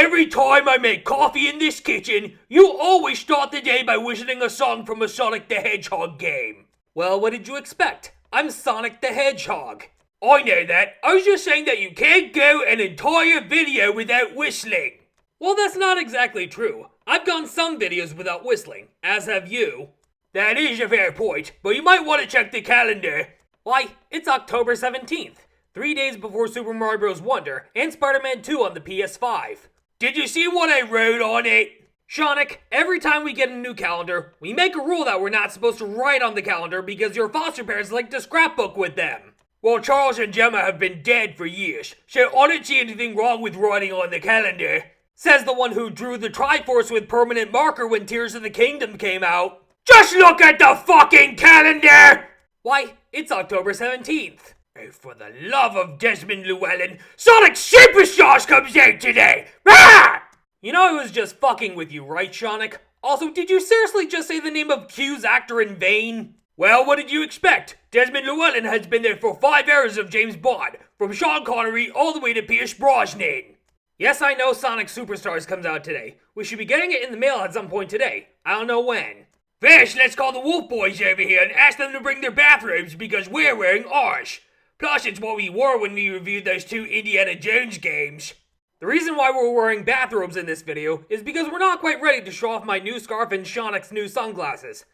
Every time I make coffee in this kitchen, you always start the day by whistling a song from a Sonic the Hedgehog game. Well, what did you expect? I'm Sonic the Hedgehog. I know that. I was just saying that you can't go an entire video without whistling. Well, that's not exactly true. I've gone some videos without whistling, as have you. That is a fair point, but you might want to check the calendar. Why, it's October 17th, 3 days before Super Mario Bros. Wonder and Spider-Man 2 on the PS5. Did you see what I wrote on it? Seanic, every time we get a new calendar, we make a rule that we're not supposed to write on the calendar because your foster parents like to scrapbook with them. Well, Charles and Gemma have been dead for years, so I don't see anything wrong with writing on the calendar. Says the one who drew the Triforce with permanent marker when Tears of the Kingdom came out. Just look at the fucking calendar! Why, it's October 17th. Oh, for the love of Desmond Llewellyn, Sonic Superstars comes out today! Ah! You know I was just fucking with you, right, Seanic? Also, did you seriously just say the name of Q's actor in vain? Well, what did you expect? Desmond Llewellyn has been there for 5 eras of James Bond, from Sean Connery all the way to Pierce Brosnan. Yes, I know Sonic Superstars comes out today. We should be getting it in the mail at some point today. I don't know when. First, let's call the Wolf Boys over here and ask them to bring their bathrobes because we're wearing ours. Plus, it's what we wore when we reviewed those 2 Indiana Jones games. The reason why we're wearing bathrobes in this video is because we're not quite ready to show off my new scarf and Seanic's new sunglasses.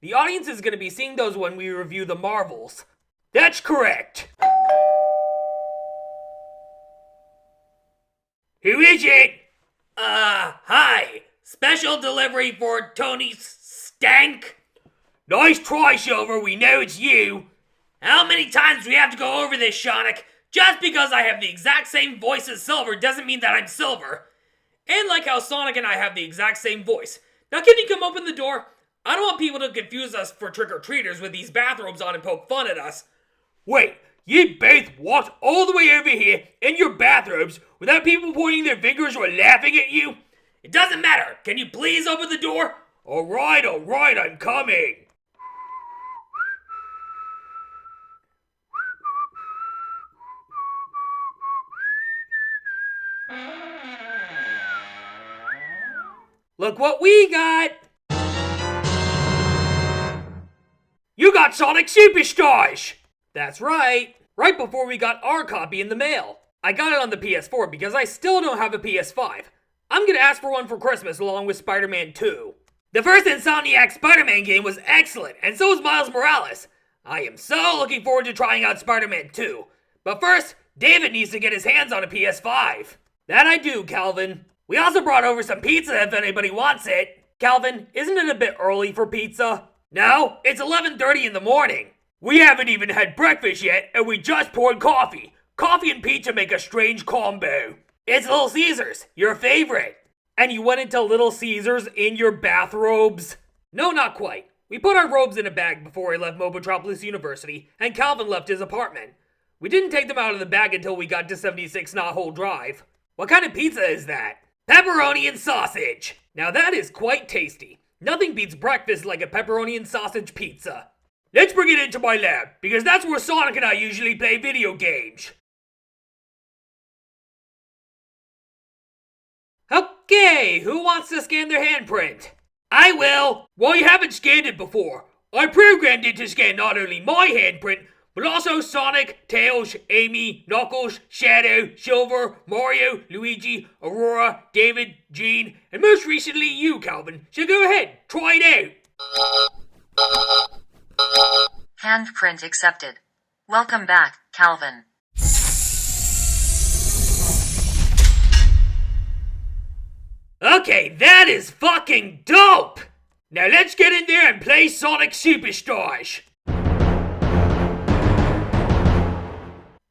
The audience is going to be seeing those when we review the Marvels. That's correct. Who is it? Hi. Special delivery for Tony Stank? Nice try, Silver. We know it's you. How many times do we have to go over this, Seanic? Just because I have the exact same voice as Silver doesn't mean that I'm Silver. And like how Sonic and I have the exact same voice. Now can you come open the door? I don't want people to confuse us for trick-or-treaters with these bathrobes on and poke fun at us. Wait, you both walked all the way over here in your bathrobes without people pointing their fingers or laughing at you? It doesn't matter. Can you please open the door? Alright, I'm coming. Look what we got! You got Sonic Superstars! That's right. Right before we got our copy in the mail. I got it on the PS4 because I still don't have a PS5. I'm gonna ask for one for Christmas along with Spider-Man 2. The first Insomniac Spider-Man game was excellent, and so was Miles Morales. I am so looking forward to trying out Spider-Man 2. But first, David needs to get his hands on a PS5. That I do, Calvin. We also brought over some pizza if anybody wants it. Calvin, isn't it a bit early for pizza? No, it's 11:30 in the morning. We haven't even had breakfast yet, and we just poured coffee. Coffee and pizza make a strange combo. It's Little Caesars, your favorite. And you went into Little Caesars in your bathrobes? No, not quite. We put our robes in a bag before I left Mobotropolis University, and Calvin left his apartment. We didn't take them out of the bag until we got to 76 Knothole Drive. What kind of pizza is that? Pepperoni and sausage. Now that is quite tasty. Nothing beats breakfast like a pepperoni and sausage pizza. Let's bring it into my lab, because that's where Sonic and I usually play video games. Okay, who wants to scan their handprint? I will. Well, you haven't scanned it before. I programmed it to scan not only my handprint, but also Sonic, Tails, Amy, Knuckles, Shadow, Silver, Mario, Luigi, Aurora, David, Gene, and most recently you, Calvin. So go ahead, try it out. Handprint accepted. Welcome back, Calvin. Okay, that is fucking dope! Now let's get in there and play Sonic Superstars.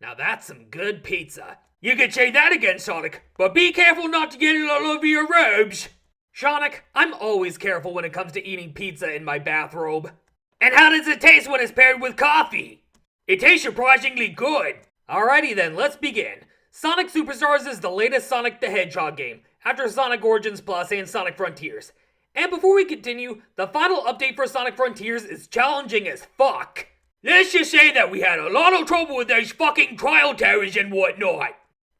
Now that's some good pizza. You can say that again, Sonic, but be careful not to get it all over your robes. Seanic, I'm always careful when it comes to eating pizza in my bathrobe. And how does it taste when it's paired with coffee? It tastes surprisingly good. Alrighty then, let's begin. Sonic Superstars is the latest Sonic the Hedgehog game, after Sonic Origins Plus and Sonic Frontiers. And before we continue, the final update for Sonic Frontiers is challenging as fuck. Let's just say that we had a lot of trouble with those fucking trial towers and whatnot.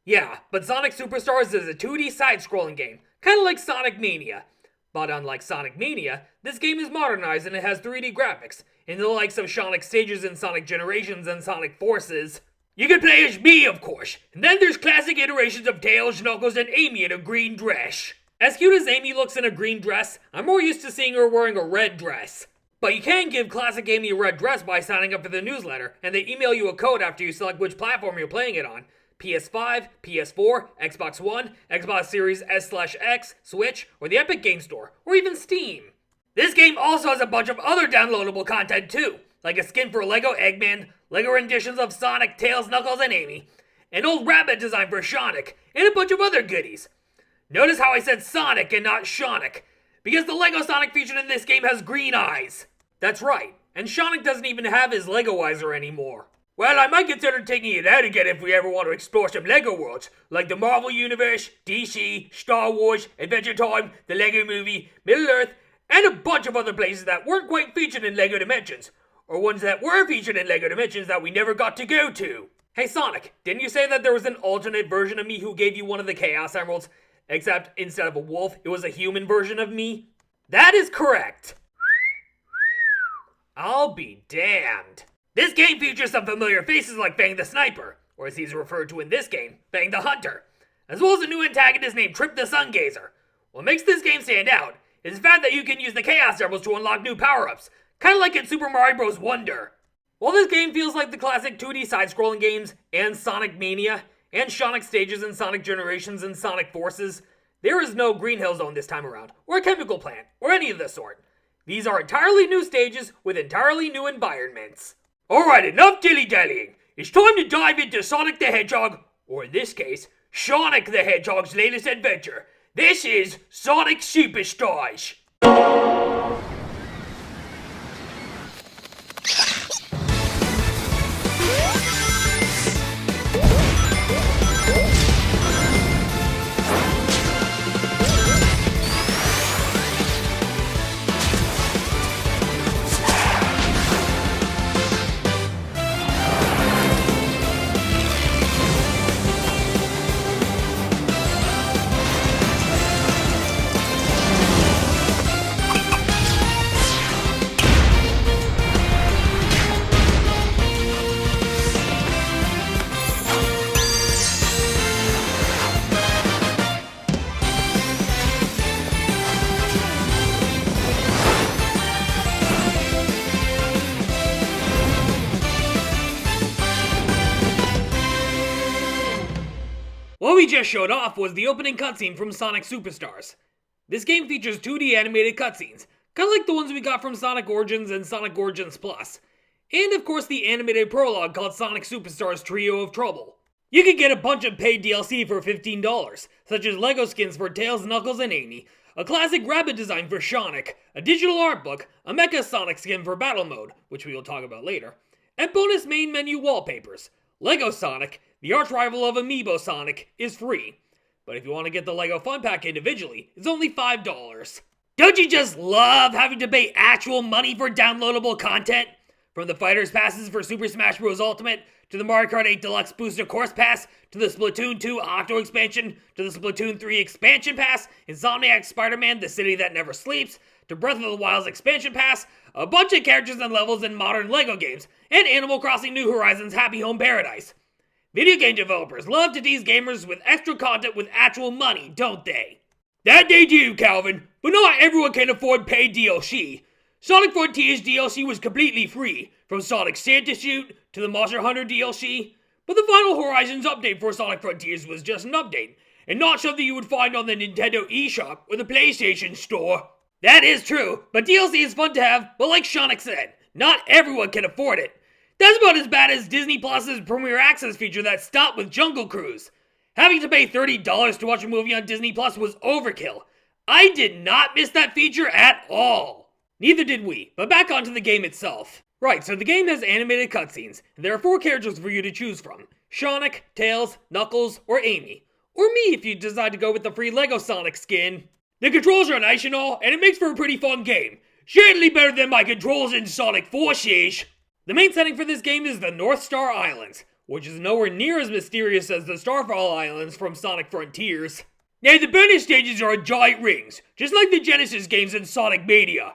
Yeah, but Sonic Superstars is a 2D side-scrolling game, kind of like Sonic Mania. But unlike Sonic Mania, this game is modernized and it has 3D graphics, in the likes of Sonic Stages and Sonic Generations and Sonic Forces. You can play as me, of course, and then there's classic iterations of Tails, Knuckles, and Amy in a green dress. As cute as Amy looks in a green dress, I'm more used to seeing her wearing a red dress. But you can give classic Amy a red dress by signing up for the newsletter, and they email you a code after you select which platform you're playing it on. PS5, PS4, Xbox One, Xbox Series S/X, Switch, or the Epic Game Store, or even Steam. This game also has a bunch of other downloadable content too, like a skin for Lego Eggman, Lego renditions of Sonic, Tails, Knuckles, and Amy, an old rabbit design for Seanic, and a bunch of other goodies. Notice how I said Sonic and not Seanic, because the Lego Sonic featured in this game has green eyes. That's right, and Seanic doesn't even have his Legoizer anymore. Well, I might consider taking it out again if we ever want to explore some LEGO worlds, like the Marvel Universe, DC, Star Wars, Adventure Time, the LEGO Movie, Middle-earth, and a bunch of other places that weren't quite featured in LEGO Dimensions, or ones that were featured in LEGO Dimensions that we never got to go to. Hey Sonic, didn't you say that there was an alternate version of me who gave you one of the Chaos Emeralds, except instead of a wolf, it was a human version of me? That is correct! I'll be damned. This game features some familiar faces like Fang the Sniper, or as he's referred to in this game, Fang the Hunter, as well as a new antagonist named Trip the Sungazer. What makes this game stand out is the fact that you can use the Chaos Emeralds to unlock new power-ups, kind of like in Super Mario Bros. Wonder. While this game feels like the classic 2D side-scrolling games, and Sonic Mania, and Sonic Stages and Sonic Generations and Sonic Forces, there is no Green Hill Zone this time around, or a chemical plant, or any of the sort. These are entirely new stages with entirely new environments. Alright, enough dilly-dallying. It's time to dive into Sonic the Hedgehog, or in this case, Sonic the Hedgehog's latest adventure. This is Sonic Superstars. What we just showed off was the opening cutscene from Sonic Superstars. This game features 2D animated cutscenes, kind of like the ones we got from Sonic Origins and Sonic Origins Plus. And of course the animated prologue called Sonic Superstars Trio of Trouble. You can get a bunch of paid DLC for $15, such as Lego skins for Tails, Knuckles, and Amy, a classic rabbit design for Seanic, a digital art book, a Mecha Sonic skin for Battle Mode, which we will talk about later, and bonus main menu wallpapers. Lego Sonic, the arch rival of Amiibo Sonic, is free. But if you want to get the Lego Fun Pack individually, it's only $5. Don't you just love having to pay actual money for downloadable content? From the Fighters Passes for Super Smash Bros. Ultimate, to the Mario Kart 8 Deluxe Booster Course Pass, to the Splatoon 2 Octo Expansion, to the Splatoon 3 Expansion Pass, Insomniac Spider-Man The City That Never Sleeps, to Breath of the Wild's Expansion Pass, a bunch of characters and levels in modern LEGO games, and Animal Crossing New Horizons Happy Home Paradise. Video game developers love to tease gamers with extra content with actual money, don't they? That they do, Calvin, but not everyone can afford paid DLC. Sonic Frontiers DLC was completely free, from Sonic Santa Shoot to the Monster Hunter DLC, but the final Horizons update for Sonic Frontiers was just an update, and not something you would find on the Nintendo eShop or the PlayStation Store. That is true, but DLC is fun to have, but like Seanic said, not everyone can afford it. That's about as bad as Disney Plus's Premier Access feature that stopped with Jungle Cruise. Having to pay $30 to watch a movie on Disney Plus was overkill. I did not miss that feature at all. Neither did we, but back onto the game itself. Right, so the game has animated cutscenes, and there are 4 characters for you to choose from. Sonic, Tails, Knuckles, or Amy. Or me if you decide to go with the free Lego Sonic skin. The controls are nice and all, and it makes for a pretty fun game. Certainly better than my controls in Sonic Forces. The main setting for this game is the North Star Islands, which is nowhere near as mysterious as the Starfall Islands from Sonic Frontiers. Now, the bonus stages are giant rings, just like the Genesis games in Sonic Mania.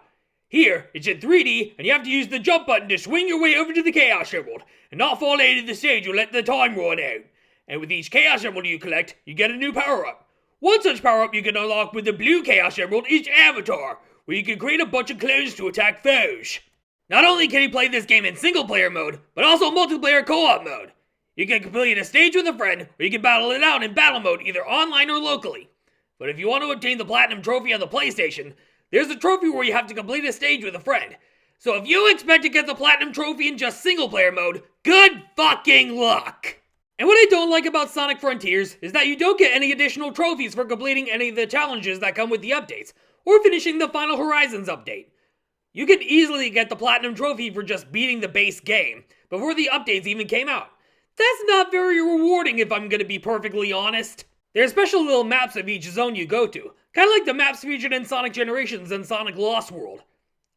Here, it's in 3D, and you have to use the jump button to swing your way over to the Chaos Emerald, and not fall out of the stage or let the time run out. And with each Chaos Emerald you collect, you get a new power-up. One such power-up you can unlock with the blue Chaos Emerald is Avatar, where you can create a bunch of clones to attack foes. Not only can you play this game in single-player mode, but also multiplayer co-op mode. You can complete a stage with a friend, or you can battle it out in battle mode either online or locally. But if you want to obtain the Platinum Trophy on the PlayStation, there's a trophy where you have to complete a stage with a friend. So if you expect to get the Platinum Trophy in just single-player mode, good fucking luck! And what I don't like about Sonic Frontiers is that you don't get any additional trophies for completing any of the challenges that come with the updates, or finishing the Final Horizons update. You could easily get the Platinum Trophy for just beating the base game, before the updates even came out. That's not very rewarding if I'm gonna be perfectly honest. There are special little maps of each zone you go to, kinda like the maps featured in Sonic Generations and Sonic Lost World.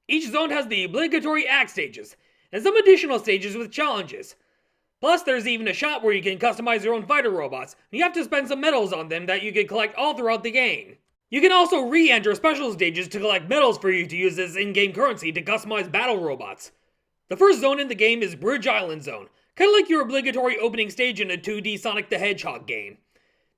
Each zone has the obligatory act stages, and some additional stages with challenges. Plus, there's even a shop where you can customize your own fighter robots, and you have to spend some medals on them that you can collect all throughout the game. You can also re-enter special stages to collect medals for you to use as in-game currency to customize battle robots. The first zone in the game is Bridge Island Zone, kinda like your obligatory opening stage in a 2D Sonic the Hedgehog game.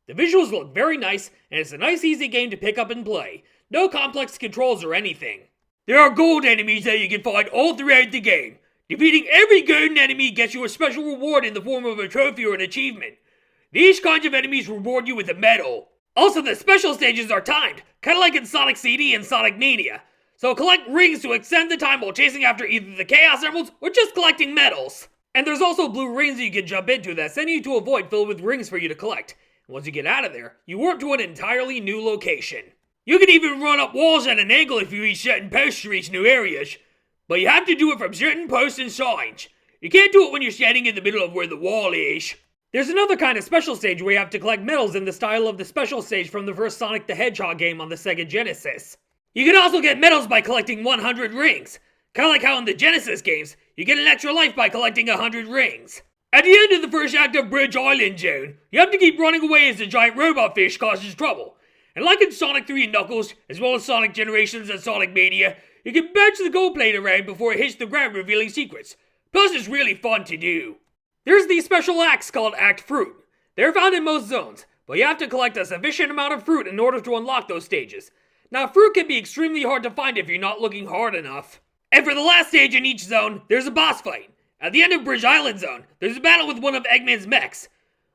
The visuals look very nice, and it's a nice easy game to pick up and play. No complex controls or anything. There are gold enemies that you can find all throughout the game. Defeating every golden enemy gets you a special reward in the form of a trophy or an achievement. These kinds of enemies reward you with a medal. Also, the special stages are timed, kinda like in Sonic CD and Sonic Mania. So collect rings to extend the time while chasing after either the Chaos Emeralds or just collecting medals. And there's also blue rings you can jump into that send you to a void filled with rings for you to collect. Once you get out of there, you warp to an entirely new location. You can even run up walls at an angle if you reach certain posts to reach new areas. But you have to do it from certain posts and signs. You can't do it when you're standing in the middle of where the wall is. There's another kind of special stage where you have to collect medals in the style of the special stage from the first Sonic the Hedgehog game on the Sega Genesis. You can also get medals by collecting 100 rings. Kinda like how in the Genesis games, you get an extra life by collecting 100 rings. At the end of the first act of Bridge Island Zone, you have to keep running away as the giant robot fish causes trouble. And like in Sonic 3 and Knuckles, as well as Sonic Generations and Sonic Mania, you can bounce the gold plate around before it hits the ground revealing secrets. Plus it's really fun to do. There's these special acts called Act Fruit. They're found in most zones, but you have to collect a sufficient amount of fruit in order to unlock those stages. Now fruit can be extremely hard to find if you're not looking hard enough. And for the last stage in each zone, there's a boss fight. At the end of Bridge Island Zone, there's a battle with one of Eggman's mechs.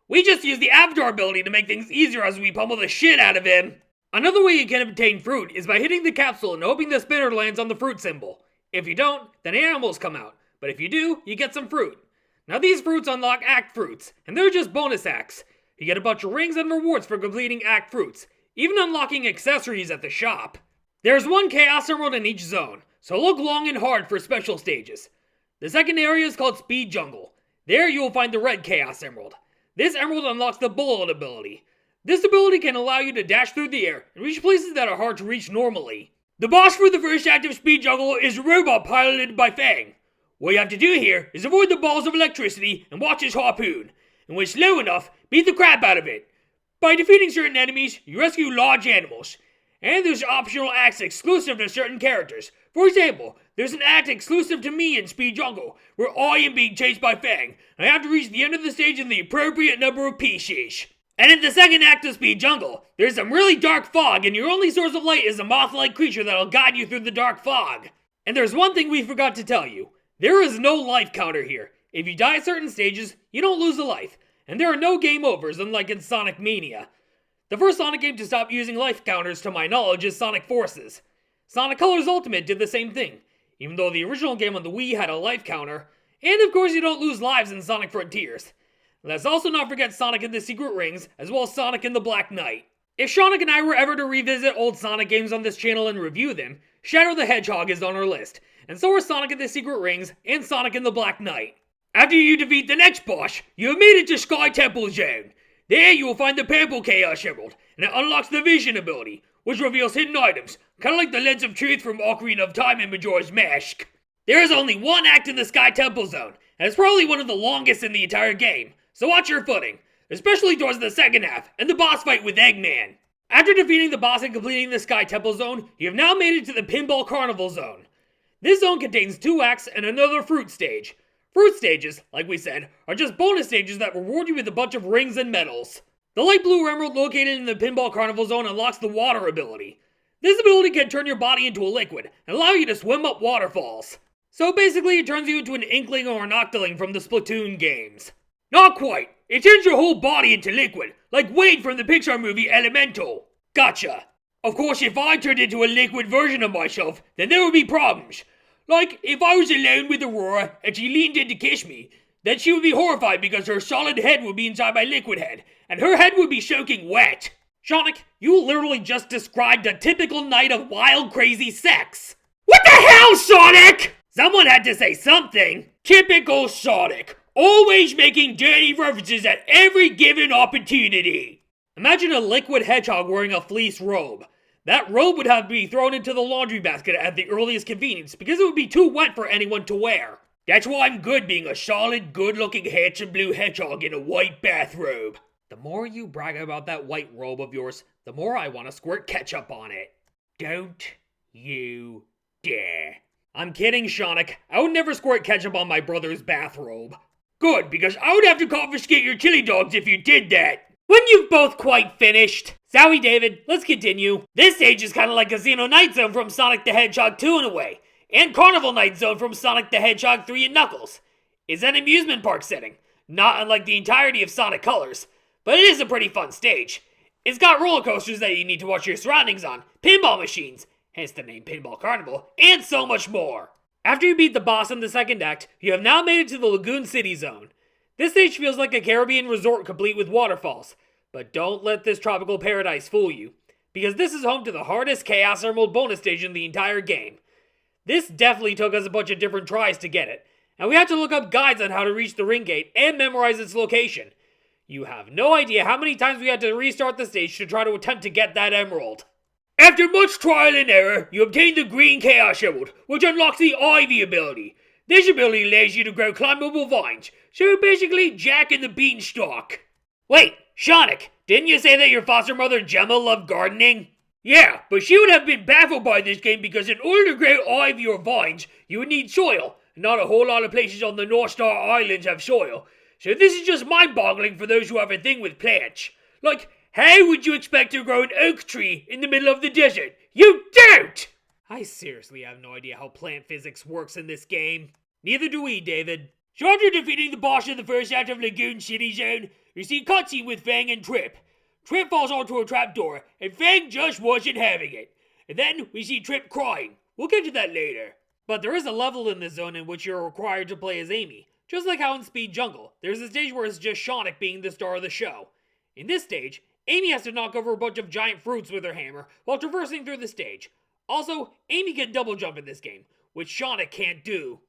We just use the Avatar ability to make things easier as we pummel the shit out of him. Another way you can obtain fruit is by hitting the capsule and hoping the spinner lands on the fruit symbol. If you don't, then animals come out, but if you do, you get some fruit. Now these fruits unlock Act Fruits, and they're just bonus acts. You get a bunch of rings and rewards for completing Act Fruits, even unlocking accessories at the shop. There's one Chaos Emerald in each zone, so look long and hard for special stages. The second area is called Speed Jungle. There you will find the red Chaos Emerald. This emerald unlocks the Bullet ability. This ability can allow you to dash through the air and reach places that are hard to reach normally. The boss for the first act of Speed Jungle is a robot piloted by Fang. What you have to do here is avoid the balls of electricity and watch his harpoon, and when slow enough, beat the crap out of it. By defeating certain enemies, you rescue large animals. And there's optional acts exclusive to certain characters. For example, there's an act exclusive to me in Speed Jungle, where I am being chased by Fang, and I have to reach the end of the stage in the appropriate number of pieces. And in the second act of Speed Jungle, there's some really dark fog, and your only source of light is a moth-like creature that'll guide you through the dark fog. And there's one thing we forgot to tell you. There is no life counter here. If you die at certain stages, you don't lose a life, and there are no game overs, unlike in Sonic Mania. The first Sonic game to stop using life counters, to my knowledge, is Sonic Forces. Sonic Colors Ultimate did the same thing, even though the original game on the Wii had a life counter, and of course you don't lose lives in Sonic Frontiers. Let's also not forget Sonic and the Secret Rings, as well as Sonic and the Black Knight. If Seanic and I were ever to revisit old Sonic games on this channel and review them, Shadow the Hedgehog is on our list, and so are Sonic and the Secret Rings and Sonic and the Black Knight. After you defeat the next boss, you have made it to Sky Temple Zone. There you will find the purple Chaos Emerald, and it unlocks the Vision ability, which reveals hidden items, kinda like the Lens of Truth from Ocarina of Time and Majora's Mask. There is only one act in the Sky Temple Zone, and it's probably one of the longest in the entire game, so watch your footing, especially towards the second half, and the boss fight with Eggman. After defeating the boss and completing the Sky Temple Zone, you have now made it to the Pinball Carnival Zone. This zone contains 2 acts and another fruit stage. Fruit stages, like we said, are just bonus stages that reward you with a bunch of rings and medals. The light blue emerald located in the Pinball Carnival Zone unlocks the water ability. This ability can turn your body into a liquid and allow you to swim up waterfalls. So basically it turns you into an Inkling or an Octoling from the Splatoon games. Not quite. It turns your whole body into liquid, like Wade from the Pixar movie Elemental. Gotcha. Of course, if I turned into a liquid version of myself, then there would be problems. Like, if I was alone with Aurora and she leaned in to kiss me, then she would be horrified because her solid head would be inside my liquid head, and her head would be soaking wet. Seanic, you literally just described a typical night of wild, crazy sex. What the hell, Sonic? Someone had to say something. Typical Sonic, always making dirty references at every given opportunity. Imagine a liquid hedgehog wearing a fleece robe. That robe would have to be thrown into the laundry basket at the earliest convenience because it would be too wet for anyone to wear. That's why I'm good being a solid, good-looking, handsome blue hedgehog in a white bathrobe. The more you brag about that white robe of yours, the more I want to squirt ketchup on it. Don't you dare. I'm kidding, Seanic. I would never squirt ketchup on my brother's bathrobe. Good, because I would have to confiscate your chili dogs if you did that. When you've both quite finished. Sorry, David, let's continue. This stage is kind of like Casino Night Zone from Sonic the Hedgehog 2 in a way, and Carnival Night Zone from Sonic the Hedgehog 3 and Knuckles. It's an amusement park setting, not unlike the entirety of Sonic Colors, but it is a pretty fun stage. It's got roller coasters that you need to watch your surroundings on, pinball machines, hence the name Pinball Carnival, and so much more. After you beat the boss in the second act, you have now made it to the Lagoon City Zone. This stage feels like a Caribbean resort complete with waterfalls, but don't let this tropical paradise fool you, because this is home to the hardest Chaos Emerald bonus stage in the entire game. This definitely took us a bunch of different tries to get it, and we had to look up guides on how to reach the ring gate and memorize its location. You have no idea how many times we had to restart the stage to try to attempt to get that emerald. After much trial and error, you obtain the Green Chaos Emerald, which unlocks the Ivy ability. This ability allows you to grow climbable vines, so basically Jack and the Beanstalk. Wait, Seanic, didn't you say that your foster mother Gemma loved gardening? Yeah, but she would have been baffled by this game because in order to grow ivy or vines, you would need soil. Not a whole lot of places on the North Star Islands have soil. So this is just mind-boggling for those who have a thing with plants. Like, how would you expect to grow an oak tree in the middle of the desert? You don't! I seriously have no idea how plant physics works in this game. Neither do we, David. So after defeating the boss in the first act of Lagoon City Zone, you see a cutscene with Fang and Trip. Trip falls onto a trapdoor, and Fang just wasn't having it. And then we see Trip crying. We'll get to that later. But there is a level in this zone in which you're required to play as Amy. Just like how in Speed Jungle, there's a stage where it's just Seanic being the star of the show. In this stage, Amy has to knock over a bunch of giant fruits with her hammer while traversing through the stage. Also, Amy can double jump in this game, which Seanic can't do.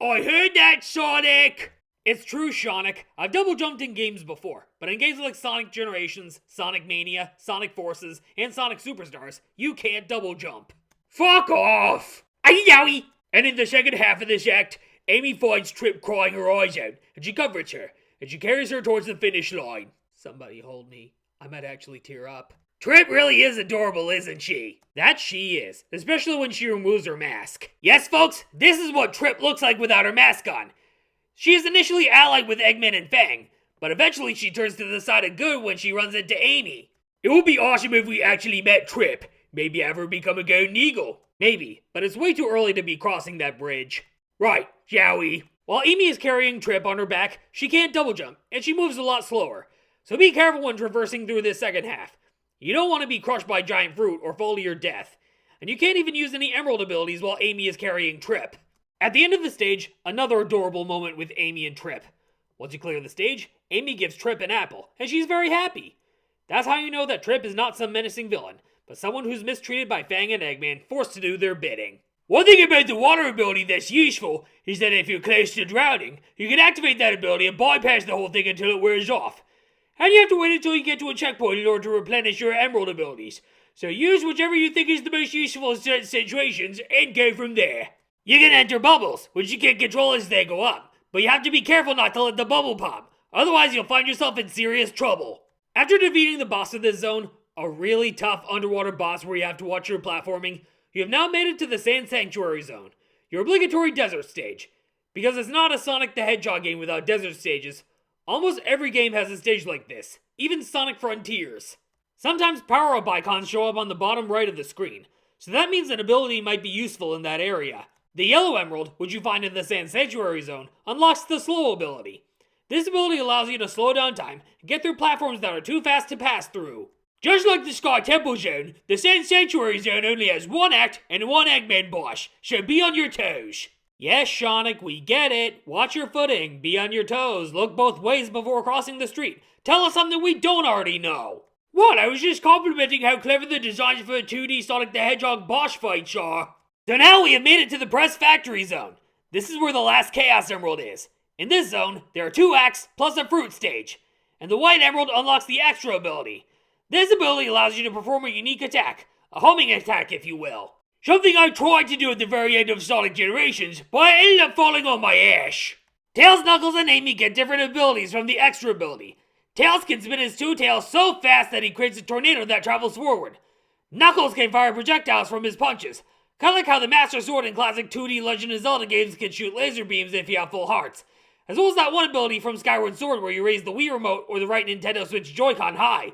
I heard that, Sonic! It's true, Seanic. I've double jumped in games before, but in games like Sonic Generations, Sonic Mania, Sonic Forces, and Sonic Superstars, you can't double jump. Fuck off! Aye yowie! And in the second half of this act, Amy finds Trip crying her eyes out, and she comforts her, and she carries her towards the finish line. Somebody hold me. I might actually tear up. Trip really is adorable, isn't she? That she is, especially when she removes her mask. Yes, folks, this is what Trip looks like without her mask on. She is initially allied with Eggman and Fang, but eventually she turns to the side of good when she runs into Amy. It would be awesome if we actually met Trip. Maybe have her become a golden eagle. Maybe, but it's way too early to be crossing that bridge. Right, shall we? While Amy is carrying Trip on her back, she can't double jump, and she moves a lot slower. So be careful when traversing through this second half. You don't want to be crushed by giant fruit or fall to your death. And you can't even use any emerald abilities while Amy is carrying Trip. At the end of the stage, another adorable moment with Amy and Trip. Once you clear the stage, Amy gives Trip an apple, and she's very happy. That's how you know that Trip is not some menacing villain, but someone who's mistreated by Fang and Eggman, forced to do their bidding. One thing about the water ability that's useful is that if you're close to drowning, you can activate that ability and bypass the whole thing until it wears off. And you have to wait until you get to a checkpoint in order to replenish your emerald abilities. So use whichever you think is the most useful in certain situations and go from there. You can enter bubbles, which you can control as they go up, but you have to be careful not to let the bubble pop, otherwise you'll find yourself in serious trouble. After defeating the boss of this zone, a really tough underwater boss where you have to watch your platforming, you have now made it to the Sand Sanctuary Zone, your obligatory desert stage. Because it's not a Sonic the Hedgehog game without desert stages, almost every game has a stage like this, even Sonic Frontiers. Sometimes power-up icons show up on the bottom right of the screen, so that means an ability might be useful in that area. The yellow emerald, which you find in the Sand Sanctuary Zone, unlocks the slow ability. This ability allows you to slow down time and get through platforms that are too fast to pass through. Just like the Sky Temple Zone, the Sand Sanctuary Zone only has one act and one Eggman boss, so be on your toes. Yes, Sonic, we get it. Watch your footing, be on your toes, look both ways before crossing the street. Tell us something we don't already know. What? I was just complimenting how clever the designs for a 2D Sonic the Hedgehog boss fights are. So now we have made it to the Press Factory Zone. This is where the last Chaos Emerald is. In this zone, there are 2 acts plus a fruit stage. And the white emerald unlocks the extra ability. This ability allows you to perform a unique attack, a homing attack if you will. Something I tried to do at the very end of Sonic Generations, but I ended up falling on my ass. Tails, Knuckles, and Amy get different abilities from the extra ability. Tails can spin his 2 tails so fast that he creates a tornado that travels forward. Knuckles can fire projectiles from his punches, kind of like how the Master Sword in classic 2D Legend of Zelda games can shoot laser beams if you have full hearts. As well as that one ability from Skyward Sword where you raise the Wii Remote or the right Nintendo Switch Joy-Con high.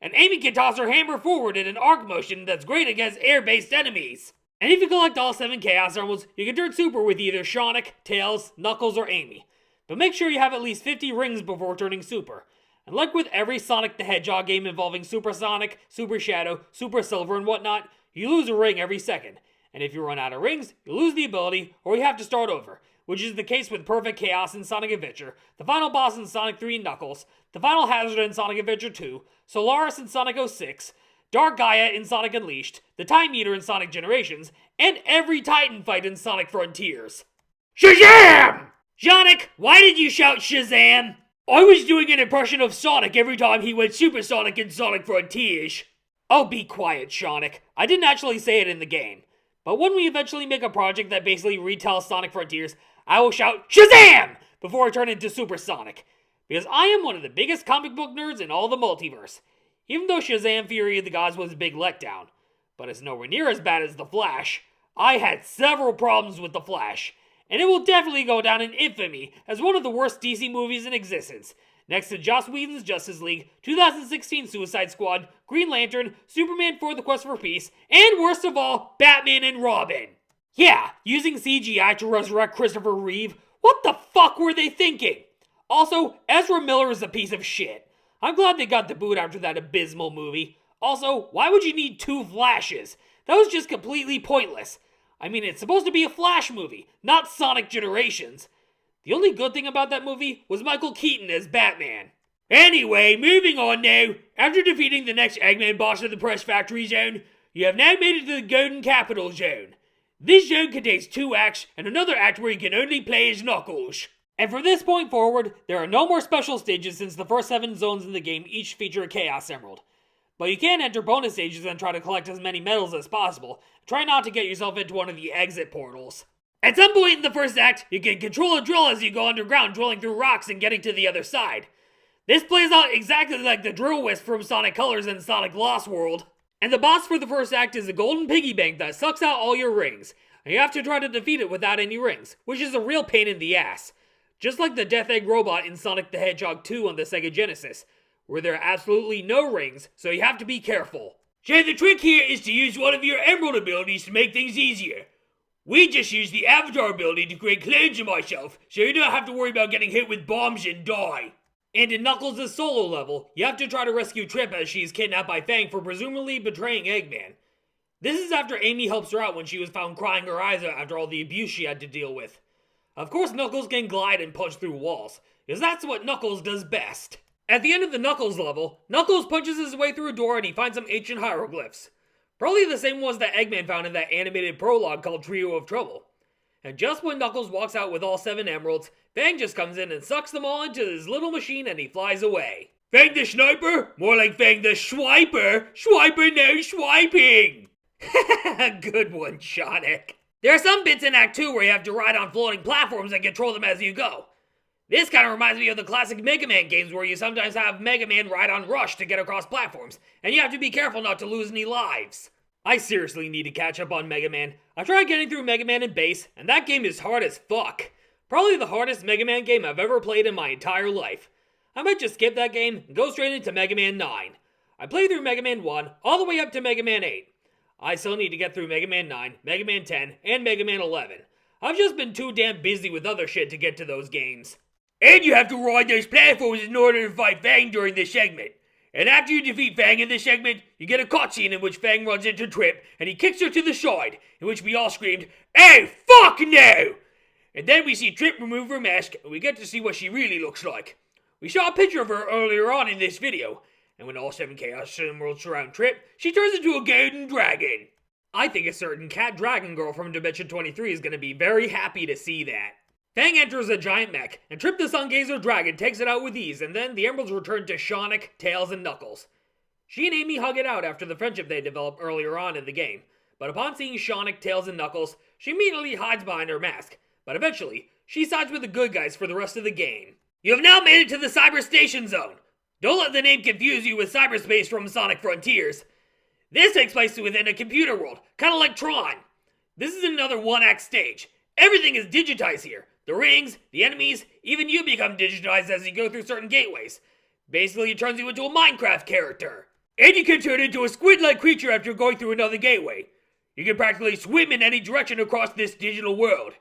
And Amy can toss her hammer forward in an arc motion that's great against air-based enemies. And if you collect all 7 Chaos Emeralds, you can turn Super with either Sonic, Tails, Knuckles, or Amy. But make sure you have at least 50 rings before turning Super. And like with every Sonic the Hedgehog game involving Super Sonic, Super Shadow, Super Silver, and whatnot, you lose a ring every second. And if you run out of rings, you lose the ability, or you have to start over, which is the case with Perfect Chaos in Sonic Adventure, the final boss in Sonic 3 and Knuckles, the final hazard in Sonic Adventure 2, Solaris in Sonic 06, Dark Gaia in Sonic Unleashed, the Time Meter in Sonic Generations, and every Titan fight in Sonic Frontiers. Shazam! Sonic, why did you shout Shazam? I was doing an impression of Sonic every time he went Supersonic in Sonic Frontiers. Oh, be quiet, Sonic. I didn't actually say it in the game. But when we eventually make a project that basically retells Sonic Frontiers, I will shout Shazam! Before I turn into Supersonic. Because I am one of the biggest comic book nerds in all the multiverse. Even though Shazam Fury of the Gods was a big letdown. But it's nowhere near as bad as The Flash. I had several problems with The Flash. And it will definitely go down in infamy as one of the worst DC movies in existence. Next to Joss Whedon's Justice League, 2016 Suicide Squad, Green Lantern, Superman 4: The Quest for Peace, and worst of all, Batman and Robin. Yeah, using CGI to resurrect Christopher Reeve. What the fuck were they thinking? Also, Ezra Miller is a piece of shit. I'm glad they got the boot after that abysmal movie. Also, why would you need 2 Flashes? That was just completely pointless. I mean, it's supposed to be a Flash movie, not Sonic Generations. The only good thing about that movie was Michael Keaton as Batman. Anyway, moving on now. After defeating the next Eggman boss of the Press Factory Zone, you have now made it to the Golden Capital Zone. This zone contains 2 acts and another act where you can only play as Knuckles. And from this point forward, there are no more special stages since the first 7 zones in the game each feature a Chaos Emerald. But you can enter bonus stages and try to collect as many medals as possible. Try not to get yourself into one of the exit portals. At some point in the first act, you can control a drill as you go underground, drilling through rocks and getting to the other side. This plays out exactly like the drill wisp from Sonic Colors and Sonic Lost World. And the boss for the first act is a golden piggy bank that sucks out all your rings. And you have to try to defeat it without any rings, which is a real pain in the ass. Just like the Death Egg robot in Sonic the Hedgehog 2 on the Sega Genesis, where there are absolutely no rings, so you have to be careful. So the trick here is to use one of your Emerald abilities to make things easier. We just use the Avatar ability to create clones of myself, so you don't have to worry about getting hit with bombs and die. And in Knuckles' solo level, you have to try to rescue Trip as she is kidnapped by Fang for presumably betraying Eggman. This is after Amy helps her out when she was found crying her eyes out after all the abuse she had to deal with. Of course, Knuckles can glide and punch through walls, because that's what Knuckles does best. At the end of the Knuckles level, Knuckles punches his way through a door and he finds some ancient hieroglyphs. Probably the same ones that Eggman found in that animated prologue called Trio of Trouble. And just when Knuckles walks out with all 7 emeralds, Fang just comes in and sucks them all into his little machine and he flies away. Fang the Sniper? More like Fang the Swiper. Swiper no swiping. Good one, Sonic. There are some bits in Act 2 where you have to ride on floating platforms and control them as you go. This kind of reminds me of the classic Mega Man games where you sometimes have Mega Man ride on Rush to get across platforms, and you have to be careful not to lose any lives. I seriously need to catch up on Mega Man. I tried getting through Mega Man in base, and that game is hard as fuck. Probably the hardest Mega Man game I've ever played in my entire life. I might just skip that game and go straight into Mega Man 9. I played through Mega Man 1 all the way up to Mega Man 8. I still need to get through Mega Man 9, Mega Man 10, and Mega Man 11. I've just been too damn busy with other shit to get to those games. And you have to ride those platforms in order to fight Fang during this segment. And after you defeat Fang in this segment, you get a cutscene in which Fang runs into Trip, and he kicks her to the side, in which we all screamed, "Oh, fuck no!" And then we see Trip remove her mask, and we get to see what she really looks like. We saw a picture of her earlier on in this video, and when all 7 Chaos Emeralds surround Trip, she turns into a golden dragon. I think a certain cat dragon girl from Dimension 23 is going to be very happy to see that. Fang enters a giant mech, and Trip the Sungazer Dragon takes it out with ease, and then the emeralds return to Seanic, Tails, and Knuckles. She and Amy hug it out after the friendship they developed earlier on in the game, but upon seeing Seanic, Tails, and Knuckles, she immediately hides behind her mask, but eventually, she sides with the good guys for the rest of the game. You have now made it to the Cyber Station Zone. Don't let the name confuse you with cyberspace from Sonic Frontiers. This takes place within a computer world, kind of like Tron. This is another one-act stage. Everything is digitized here. The rings, the enemies, even you become digitized as you go through certain gateways. Basically, it turns you into a Minecraft character. And you can turn into a squid-like creature after going through another gateway. You can practically swim in any direction across this digital world.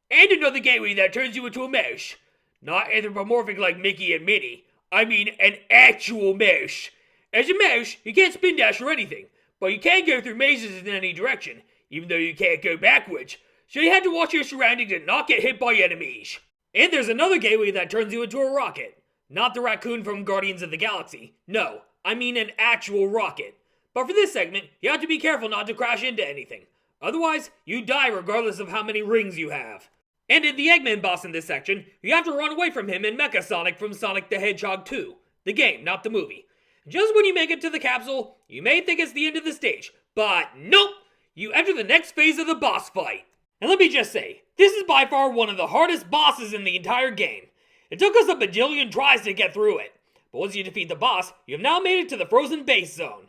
And another gateway that turns you into a mouse. Not anthropomorphic like Mickey and Minnie. I mean an actual mouse. As a mouse, you can't spin dash or anything, but you can go through mazes in any direction, even though you can't go backwards. So you have to watch your surroundings and not get hit by enemies. And there's another gateway that turns you into a rocket. Not the raccoon from Guardians of the Galaxy. No, I mean an actual rocket. But for this segment, you have to be careful not to crash into anything. Otherwise, you die regardless of how many rings you have. And in the Eggman boss in this section, you have to run away from him in Mecha Sonic from Sonic the Hedgehog 2. The game, not the movie. Just when you make it to the capsule, you may think it's the end of the stage. But nope! You enter the next phase of the boss fight. And let me just say, this is by far one of the hardest bosses in the entire game. It took us a bajillion tries to get through it. But once you defeat the boss, you have now made it to the Frozen Base Zone.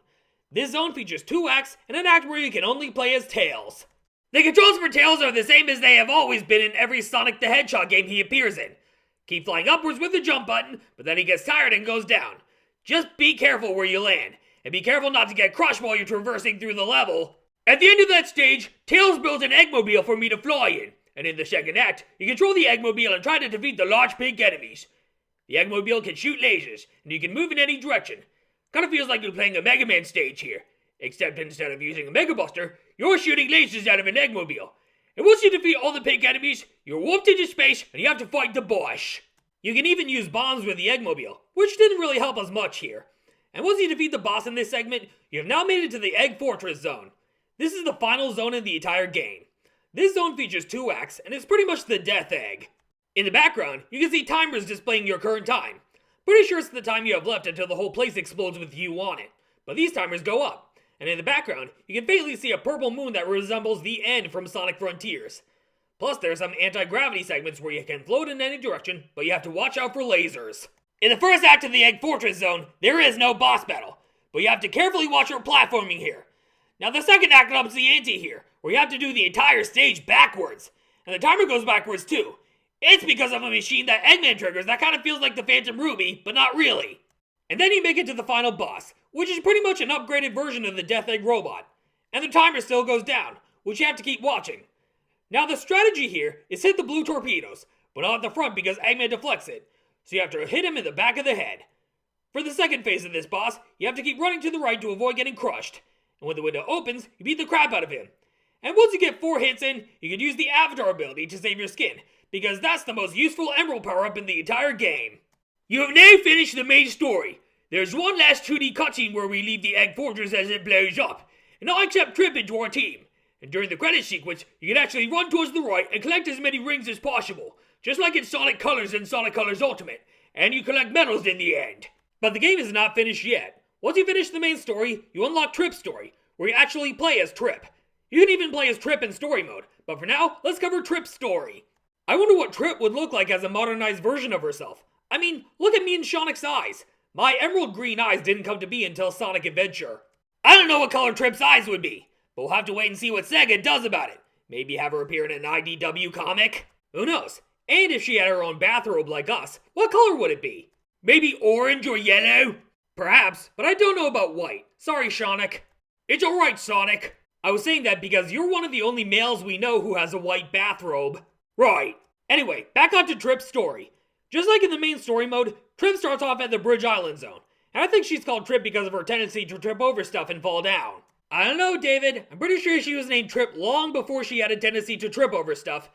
This zone features 2 acts and an act where you can only play as Tails. The controls for Tails are the same as they have always been in every Sonic the Hedgehog game he appears in. Keep flying upwards with the jump button, but then he gets tired and goes down. Just be careful where you land, and be careful not to get crushed while you're traversing through the level. At the end of that stage, Tails built an Eggmobile for me to fly in, and in the second act, you control the Eggmobile and try to defeat the large pink enemies. The Eggmobile can shoot lasers, and you can move in any direction. Kinda feels like you're playing a Mega Man stage here, except instead of using a Mega Buster, you're shooting lasers out of an Eggmobile. And once you defeat all the pink enemies, you're whooped into space and you have to fight the boss. You can even use bombs with the Eggmobile, which didn't really help us much here. And once you defeat the boss in this segment, you have now made it to the Egg Fortress Zone. This is the final zone in the entire game. This zone features 2 acts, and it's pretty much the Death Egg. In the background, you can see timers displaying your current time. Pretty sure it's the time you have left until the whole place explodes with you on it. But these timers go up, and in the background, you can faintly see a purple moon that resembles the end from Sonic Frontiers. Plus, there are some anti-gravity segments where you can float in any direction, but you have to watch out for lasers. In the first act of the Egg Fortress Zone, there is no boss battle, but you have to carefully watch your platforming here. Now the second act ups the ante here, where you have to do the entire stage backwards, and the timer goes backwards too. It's because of a machine that Eggman triggers that kind of feels like the Phantom Ruby, but not really. And then you make it to the final boss, which is pretty much an upgraded version of the Death Egg robot. And the timer still goes down, which you have to keep watching. Now the strategy here is hit the blue torpedoes, but not at the front because Eggman deflects it, so you have to hit him in the back of the head. For the second phase of this boss, you have to keep running to the right to avoid getting crushed. And when the window opens, you beat the crap out of him. And once you get 4 hits in, you can use the Avatar ability to save your skin, because that's the most useful Emerald power-up in the entire game. You have now finished the main story. There's one last 2D cutscene where we leave the Egg Fortress as it blows up, and I accept Trip into our team. And during the credits sequence, you can actually run towards the right and collect as many rings as possible, just like in Sonic Colors and Sonic Colors Ultimate, and you collect medals in the end. But the game is not finished yet. Once you finish the main story, you unlock Trip's story, where you actually play as Trip. You can even play as Trip in story mode, but for now, let's cover Trip's story. I wonder what Trip would look like as a modernized version of herself. I mean, look at me and Sonic's eyes. My emerald green eyes didn't come to be until Sonic Adventure. I don't know what color Trip's eyes would be, but we'll have to wait and see what Sega does about it. Maybe have her appear in an IDW comic? Who knows? And if she had her own bathrobe like us, what color would it be? Maybe orange or yellow? Perhaps, but I don't know about white. Sorry, Sonic. It's alright, Sonic. I was saying that because you're one of the only males we know who has a white bathrobe. Right. Anyway, back onto Trip's story. Just like in the main story mode, Trip starts off at the Bridge Island zone. And I think she's called Trip because of her tendency to trip over stuff and fall down. I don't know, David. I'm pretty sure she was named Trip long before she had a tendency to trip over stuff.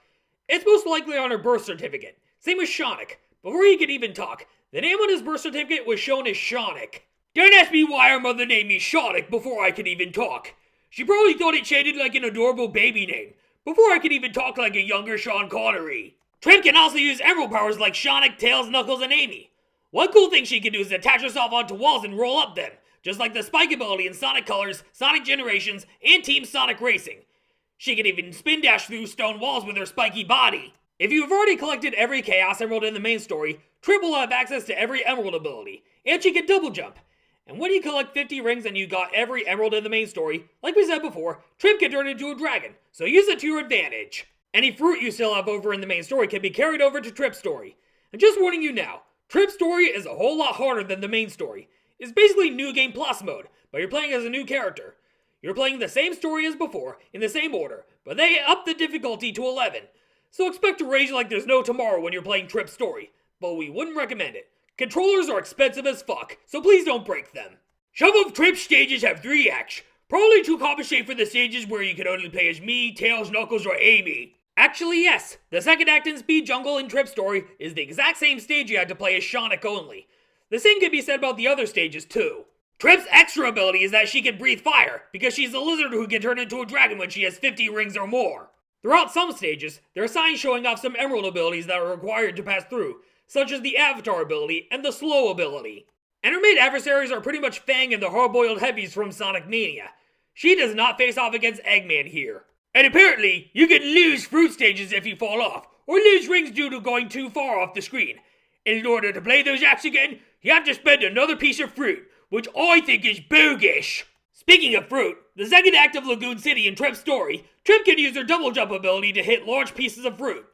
It's most likely on her birth certificate. Same with Sonic. Before he could even talk, the name on his birth certificate was shown as Seanic. Don't ask me why our mother named me Sonic before I could even talk. She probably thought it shaded like an adorable baby name, before I could even talk like a younger Sean Connery. Trip can also use emerald powers like Sonic, Tails, Knuckles, and Amy. One cool thing she can do is attach herself onto walls and roll up them, just like the Spike ability in Sonic Colors, Sonic Generations, and Team Sonic Racing. She can even spin dash through stone walls with her spiky body. If you've already collected every Chaos Emerald in the main story, Trip will have access to every Emerald ability, and she can double jump. And when you collect 50 rings and you got every emerald in the main story, like we said before, Trip can turn into a dragon, so use it to your advantage. Any fruit you still have over in the main story can be carried over to Trip's story. And just warning you now, Trip's story is a whole lot harder than the main story. It's basically New Game Plus mode, but you're playing as a new character. You're playing the same story as before, in the same order, but they up the difficulty to 11. So expect to rage like there's no tomorrow when you're playing Trip's story, but we wouldn't recommend it. Controllers are expensive as fuck, so please don't break them. Some of Trip's stages have 3 acts, probably to compensate for the stages where you can only play as me, Tails, Knuckles, or Amy. Actually, yes, the second act in Speed Jungle in Trip's story is the exact same stage you had to play as Sonic only. The same can be said about the other stages too. Trip's extra ability is that she can breathe fire, because she's a lizard who can turn into a dragon when she has 50 rings or more. Throughout some stages, there are signs showing off some emerald abilities that are required to pass through, such as the Avatar ability and the Slow ability. And her main adversaries are pretty much Fang and the hard-boiled heavies from Sonic Mania. She does not face off against Eggman here. And apparently, you can lose fruit stages if you fall off, or lose rings due to going too far off the screen. And in order to play those acts again, you have to spend another piece of fruit, which I think is bogus. Speaking of fruit, the second act of Lagoon City in Trip's story, Trip can use her double jump ability to hit large pieces of fruit.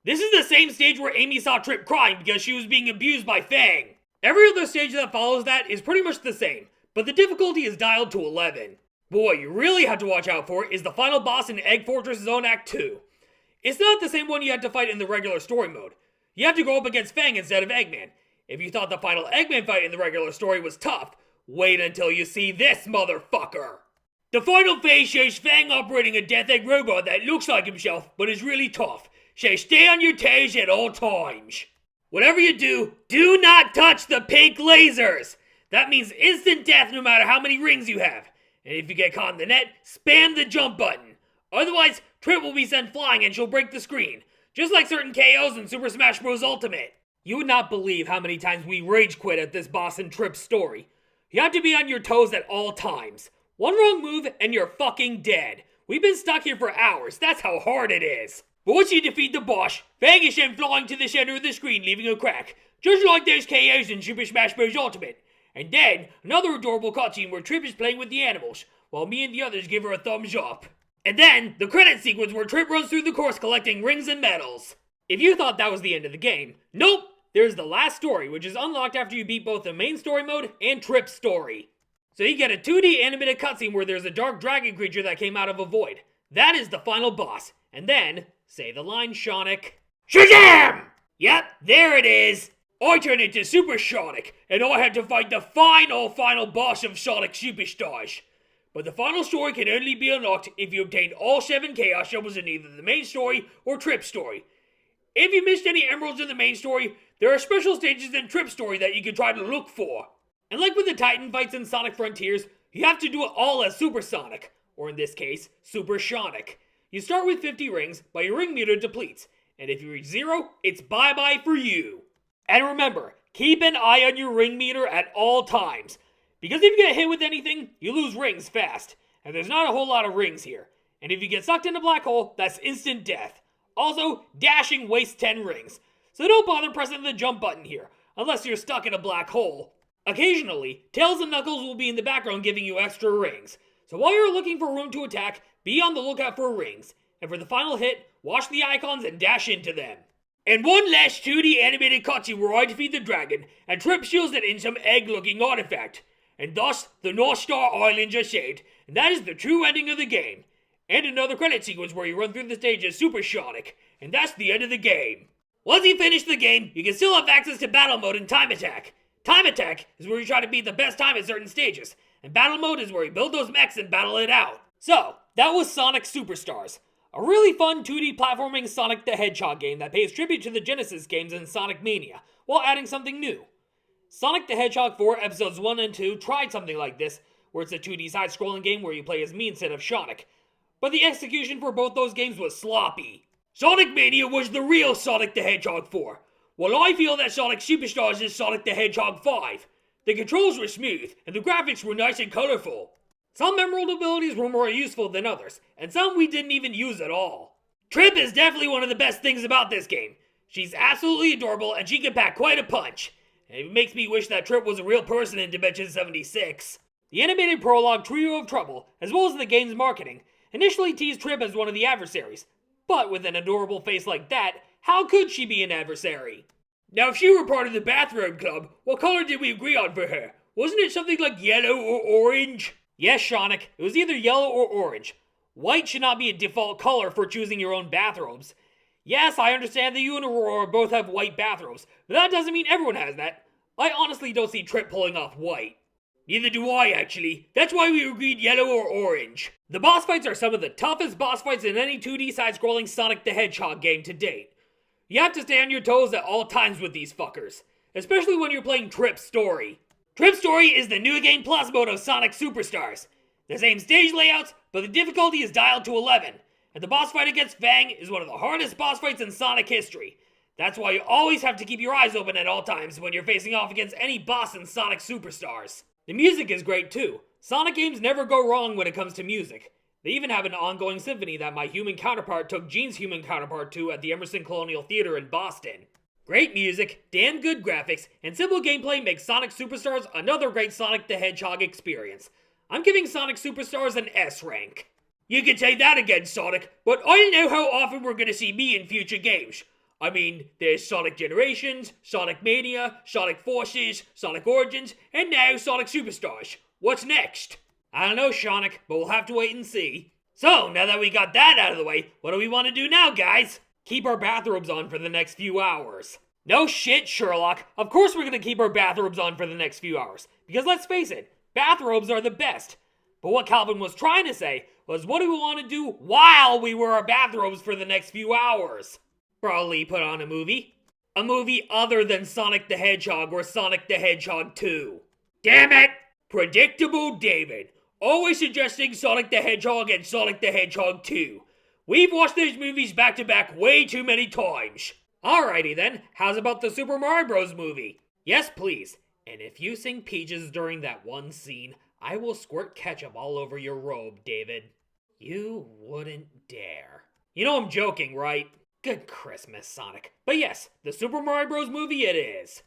This is the same stage where Amy saw Trip crying because she was being abused by Fang. Every other stage that follows that is pretty much the same, but the difficulty is dialed to 11. But what you really have to watch out for is the final boss in Egg Fortress Zone Act 2. It's not the same one you had to fight in the regular story mode. You have to go up against Fang instead of Eggman. If you thought the final Eggman fight in the regular story was tough, wait until you see this motherfucker. The final phase shows Fang operating a Death Egg robot that looks like himself, but is really tough. So stay on your toes at all times. Whatever you do, do not touch the pink lasers! That means instant death no matter how many rings you have. And if you get caught in the net, spam the jump button. Otherwise, Trip will be sent flying and she'll break the screen. Just like certain KOs in Super Smash Bros. Ultimate. You would not believe how many times we rage quit at this boss in Trip's story. You have to be on your toes at all times. One wrong move and you're fucking dead. We've been stuck here for hours, that's how hard it is. But once you defeat the boss, Fang is sent flying to the center of the screen, leaving a crack, just like those KOs in Super Smash Bros. Ultimate. And then, another adorable cutscene where Trip is playing with the animals, while me and the others give her a thumbs up. And then, the credit sequence where Trip runs through the course collecting rings and medals. If you thought that was the end of the game, nope! There's the last story, which is unlocked after you beat both the main story mode and Trip's story. So you get a 2D animated cutscene where there's a dark dragon creature that came out of a void. That is the final boss. And then, say the line, Sonic. Shazam! Yep, there it is! I turned into Super Sonic, and I had to fight the final boss of Sonic Superstars. But the final story can only be unlocked if you obtained all 7 Chaos Shovels in either the main story or Trip's story. If you missed any emeralds in the main story, there are special stages in Trip's story that you can try to look for. And like with the Titan fights in Sonic Frontiers, you have to do it all as Super Sonic, or in this case, Super Sonic. You start with 50 rings, but your ring meter depletes, and if you reach 0, it's bye-bye for you. And remember, keep an eye on your ring meter at all times, because if you get hit with anything, you lose rings fast, and there's not a whole lot of rings here. And if you get sucked in a black hole, that's instant death. Also, dashing wastes 10 rings, so don't bother pressing the jump button here, unless you're stuck in a black hole. Occasionally, Tails and Knuckles will be in the background giving you extra rings, so while you're looking for room to attack, be on the lookout for rings, and for the final hit, watch the icons and dash into them. And one last 2D animated cutscene where I defeat the dragon, and Trip shields it in some egg-looking artifact. And thus, the North Star Islands are saved, and that is the true ending of the game. And another credit sequence where you run through the stage as Super Sonic, and that's the end of the game. Once you finish the game, you can still have access to Battle Mode and Time Attack. Time Attack is where you try to beat the best time at certain stages, and Battle Mode is where you build those mechs and battle it out. So, that was Sonic Superstars. A really fun 2D platforming Sonic the Hedgehog game that pays tribute to the Genesis games in Sonic Mania, while adding something new. Sonic the Hedgehog 4 Episodes 1 and 2 tried something like this, where it's a 2D side-scrolling game where you play as me instead of Sonic, but the execution for both those games was sloppy. Sonic Mania was the real Sonic the Hedgehog 4, while I feel that Sonic Superstars is Sonic the Hedgehog 5. The controls were smooth, and the graphics were nice and colorful. Some memorable abilities were more useful than others, and some we didn't even use at all. Trip is definitely one of the best things about this game. She's absolutely adorable, and she can pack quite a punch. And it makes me wish that Trip was a real person in Dimension 76. The animated prologue Trio of Trouble, as well as the game's marketing, initially teased Trip as one of the adversaries. But with an adorable face like that, how could she be an adversary? Now, if she were part of the Bathrobe Club, what color did we agree on for her? Wasn't it something like yellow or orange? Yes, Sonic, it was either yellow or orange. White should not be a default color for choosing your own bathrobes. Yes, I understand that you and Aurora both have white bathrobes, but that doesn't mean everyone has that. I honestly don't see Trip pulling off white. Neither do I, actually. That's why we agreed yellow or orange. The boss fights are some of the toughest boss fights in any 2D side-scrolling Sonic the Hedgehog game to date. You have to stay on your toes at all times with these fuckers, especially when you're playing Trip's story. Trip's story is the New Game Plus mode of Sonic Superstars. The same stage layouts, but the difficulty is dialed to 11, and the boss fight against Fang is one of the hardest boss fights in Sonic history. That's why you always have to keep your eyes open at all times when you're facing off against any boss in Sonic Superstars. The music is great too. Sonic games never go wrong when it comes to music. They even have an ongoing symphony that my human counterpart took Gene's human counterpart to at the Emerson Colonial Theater in Boston. Great music, damn good graphics, and simple gameplay makes Sonic Superstars another great Sonic the Hedgehog experience. I'm giving Sonic Superstars an S rank. You can say that again, Sonic, but I don't know how often we're gonna see me in future games. I mean, there's Sonic Generations, Sonic Mania, Sonic Forces, Sonic Origins, and now Sonic Superstars. What's next? I don't know, Sonic, but we'll have to wait and see. So, now that we got that out of the way, what do we want to do now, guys? Keep our bathrobes on for the next few hours. No shit, Sherlock. Of course we're gonna keep our bathrobes on for the next few hours. Because let's face it, bathrobes are the best. But what Calvin was trying to say was, what do we want to do while we wear our bathrobes for the next few hours? Probably put on a movie. A movie other than Sonic the Hedgehog or Sonic the Hedgehog 2. Damn it! Predictable David. Always suggesting Sonic the Hedgehog and Sonic the Hedgehog 2. We've watched those movies back to back way too many times. Alrighty then, how's about the Super Mario Bros. Movie? Yes, please. And if you sing Peaches during that one scene, I will squirt ketchup all over your robe, David. You wouldn't dare. You know I'm joking, right? Good Christmas, Sonic. But yes, the Super Mario Bros. Movie it is.